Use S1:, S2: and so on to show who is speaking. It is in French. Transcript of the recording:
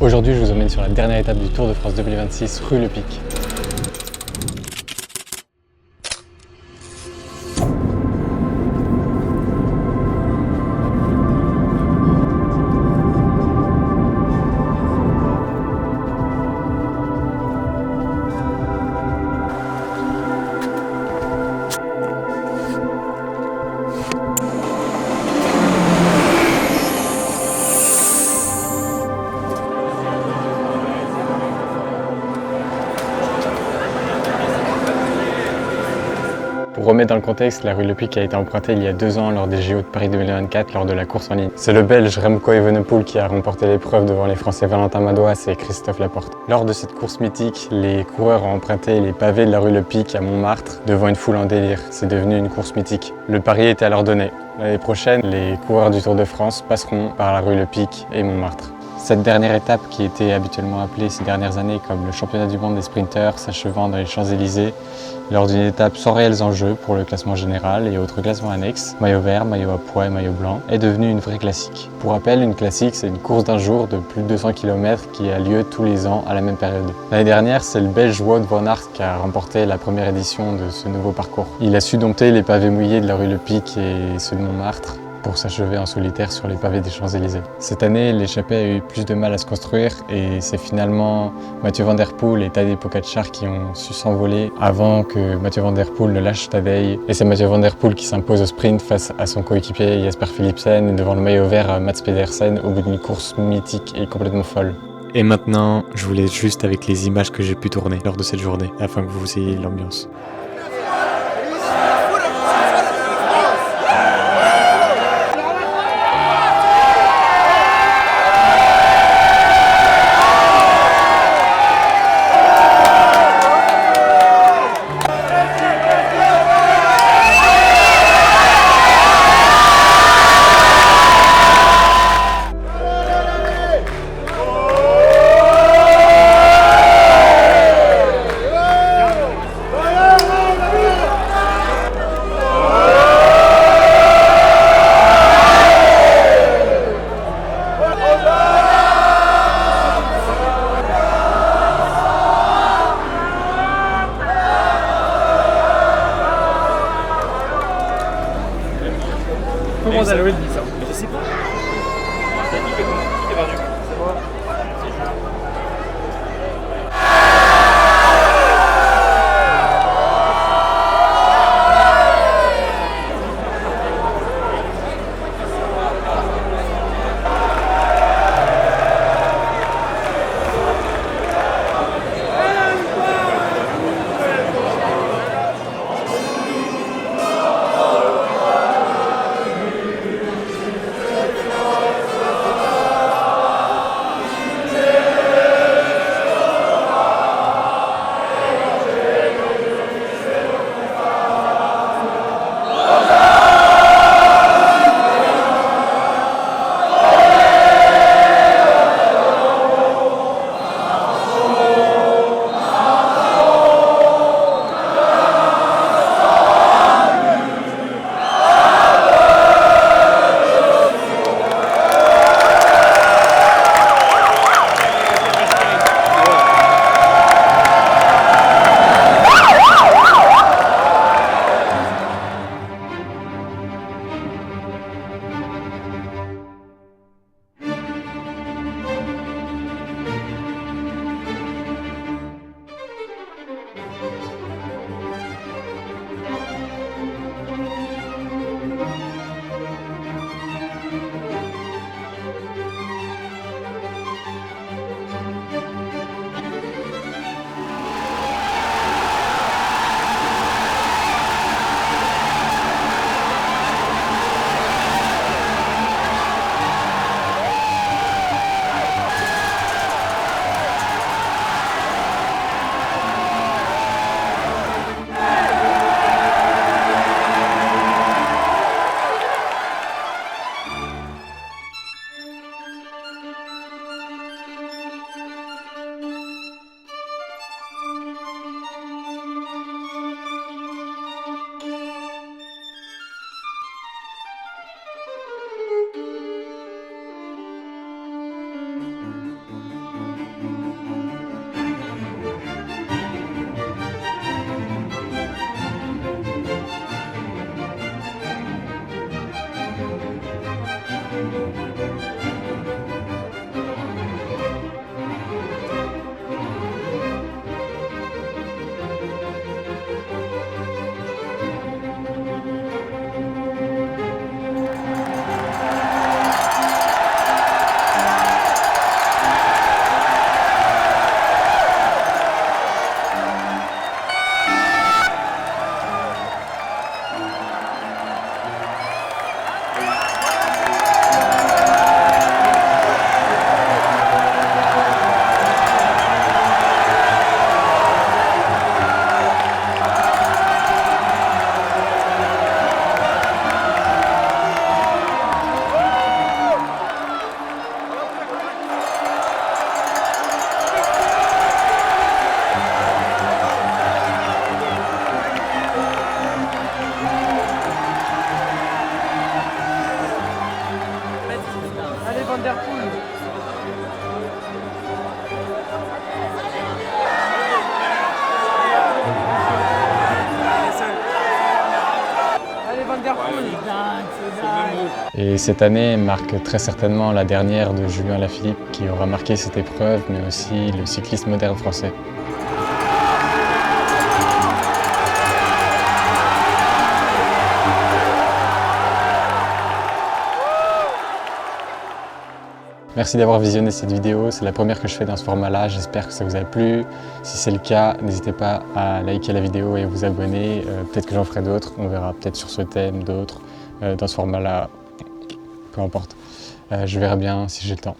S1: Aujourd'hui, je vous emmène sur la dernière étape du Tour de France 2026, rue Le Pic. Pour remettre dans le contexte, la rue Le Pic a été empruntée il y a 2 ans lors des JO de Paris 2024 lors de la course en ligne. C'est le Belge Remco Evenepoel qui a remporté l'épreuve devant les Français Valentin Madouas et Christophe Laporte. Lors de cette course mythique, les coureurs ont emprunté les pavés de la rue Le Pic à Montmartre devant une foule en délire. C'est devenu une course mythique. Le pari était alors donné. L'année prochaine, les coureurs du Tour de France passeront par la rue Le Pic et Montmartre. Cette dernière étape, qui était habituellement appelée ces dernières années comme le championnat du monde des sprinteurs, s'achevant dans les Champs-Élysées, lors d'une étape sans réels enjeux pour le classement général et autres classements annexes, maillot vert, maillot à pois et maillot blanc, est devenue une vraie classique. Pour rappel, une classique, c'est une course d'un jour de plus de 200 km qui a lieu tous les ans à la même période. L'année dernière, c'est le Belge Wout van Aert qui a remporté la première édition de ce nouveau parcours. Il a su dompter les pavés mouillés de la rue Le Pic et ceux de Montmartre, pour s'achever en solitaire sur les pavés des Champs-Élysées. Cette année, l'échappée a eu plus de mal à se construire et c'est finalement Mathieu van der Poel et Tadej Pogačar qui ont su s'envoler avant que Mathieu van der Poel ne lâche Tadej. Et c'est Mathieu van der Poel qui s'impose au sprint face à son coéquipier Jasper Philipsen et devant le maillot vert Mats Pedersen au bout d'une course mythique et complètement folle. Et maintenant, je vous laisse juste avec les images que j'ai pu tourner lors de cette journée afin que vous ayez l'ambiance. Et cette année marque très certainement la dernière de Julien Lafilippe qui aura marqué cette épreuve, mais aussi le cyclisme moderne français. Merci d'avoir visionné cette vidéo, c'est la première que je fais dans ce format-là, j'espère que ça vous a plu. Si c'est le cas, n'hésitez pas à liker la vidéo et à vous abonner. Peut-être que j'en ferai d'autres, on verra peut-être sur ce thème, d'autres, dans ce format-là, peu importe. Je verrai bien si j'ai le temps.